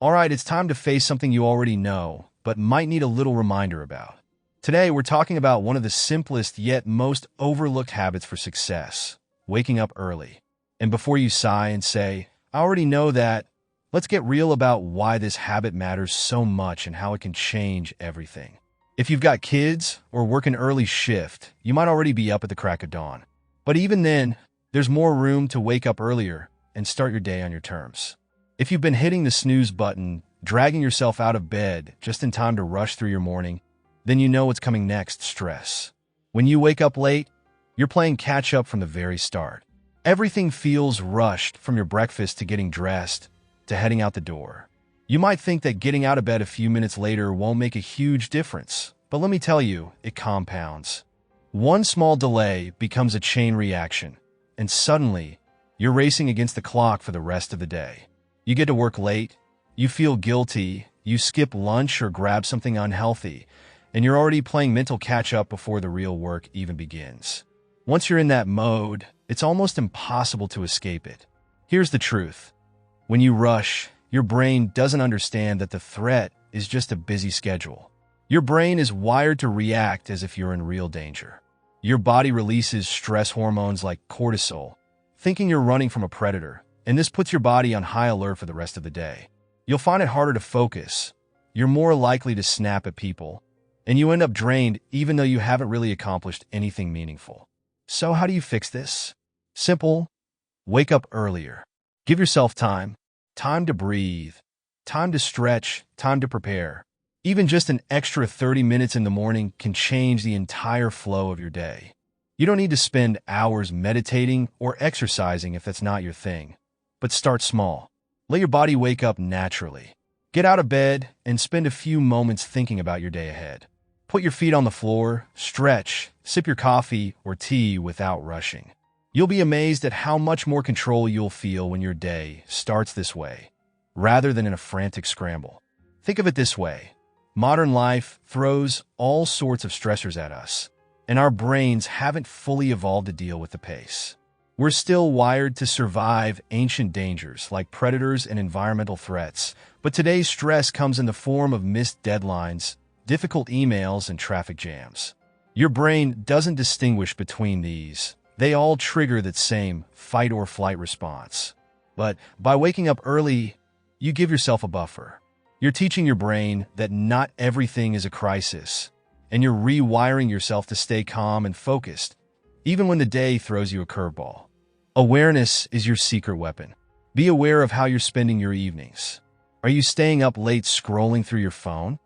Alright, it's time to face something you already know, but might need a little reminder about. Today, we're talking about one of the simplest yet most overlooked habits for success: waking up early. And before you sigh and say, "I already know that," let's get real about why this habit matters so much and how it can change everything. If you've got kids or work an early shift, you might already be up at the crack of dawn. But even then, there's more room to wake up earlier and start your day on your terms. If you've been hitting the snooze button, dragging yourself out of bed just in time to rush through your morning, then you know what's coming next: stress. When you wake up late, you're playing catch up from the very start. Everything feels rushed, from your breakfast to getting dressed to heading out the door. You might think that getting out of bed a few minutes later won't make a huge difference, but let me tell you, it compounds. One small delay becomes a chain reaction, and suddenly, you're racing against the clock for the rest of the day. You get to work late, you feel guilty, you skip lunch or grab something unhealthy, and you're already playing mental catch-up before the real work even begins. Once you're in that mode, it's almost impossible to escape it. Here's the truth. When you rush, your brain doesn't understand that the threat is just a busy schedule. Your brain is wired to react as if you're in real danger. Your body releases stress hormones like cortisol, thinking you're running from a predator, and this puts your body on high alert for the rest of the day. You'll find it harder to focus, you're more likely to snap at people, and you end up drained even though you haven't really accomplished anything meaningful. So how do you fix this? Simple. Wake up earlier. Give yourself time to breathe, time to stretch, time to prepare. Even just an extra 30 minutes in the morning can change the entire flow of your day. You don't need to spend hours meditating or exercising if that's not your thing. But start small. Let your body wake up naturally. Get out of bed and spend a few moments thinking about your day ahead. Put your feet on the floor, stretch, sip your coffee or tea without rushing. You'll be amazed at how much more control you'll feel when your day starts this way, rather than in a frantic scramble. Think of it this way. Modern life throws all sorts of stressors at us, and our brains haven't fully evolved to deal with the pace. We're still wired to survive ancient dangers like predators and environmental threats, but today's stress comes in the form of missed deadlines, difficult emails, and traffic jams. Your brain doesn't distinguish between these. They all trigger that same fight-or-flight response. But by waking up early, you give yourself a buffer. You're teaching your brain that not everything is a crisis, and you're rewiring yourself to stay calm and focused, even when the day throws you a curveball. Awareness is your secret weapon. Be aware of how you're spending your evenings. Are you staying up late scrolling through your phone,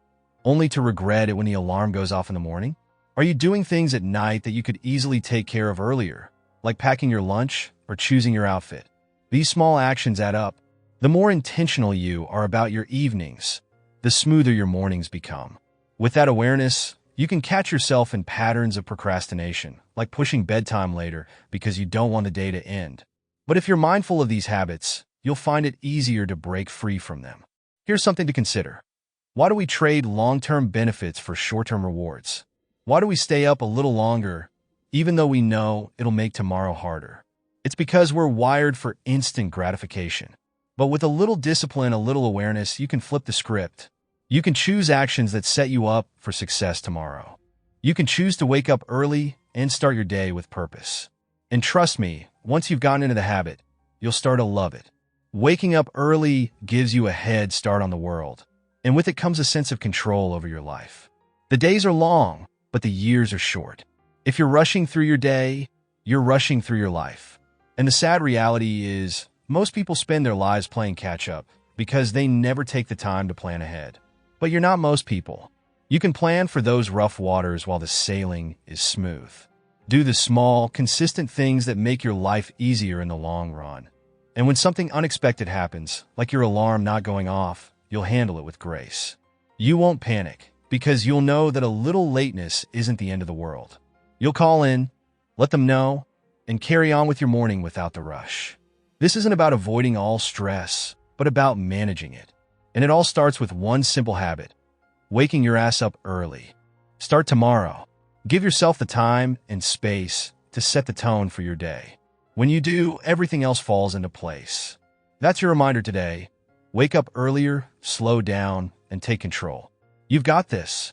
only to regret it when the alarm goes off in the morning? Are you doing things at night that you could easily take care of earlier, like packing your lunch or choosing your outfit? These small actions add up. The more intentional you are about your evenings, the smoother your mornings become. With that awareness, you can catch yourself in patterns of procrastination, like pushing bedtime later because you don't want the day to end. But if you're mindful of these habits, you'll find it easier to break free from them. Here's something to consider. Why do we trade long-term benefits for short-term rewards? Why do we stay up a little longer, even though we know it'll make tomorrow harder? It's because we're wired for instant gratification. But with a little discipline, a little awareness, you can flip the script. You can choose actions that set you up for success tomorrow. You can choose to wake up early and start your day with purpose. And trust me, once you've gotten into the habit, you'll start to love it. Waking up early gives you a head start on the world, and with it comes a sense of control over your life. The days are long, but the years are short. If you're rushing through your day, you're rushing through your life. And the sad reality is, most people spend their lives playing catch-up because they never take the time to plan ahead. But you're not most people. You can plan for those rough waters while the sailing is smooth. Do the small, consistent things that make your life easier in the long run. And when something unexpected happens, like your alarm not going off, you'll handle it with grace. You won't panic, because you'll know that a little lateness isn't the end of the world. You'll call in, let them know, and carry on with your morning without the rush. This isn't about avoiding all stress, but about managing it. And it all starts with one simple habit: waking your ass up early. Start tomorrow. Give yourself the time and space to set the tone for your day. When you do, everything else falls into place. That's your reminder today. Wake up earlier, slow down, and take control. You've got this.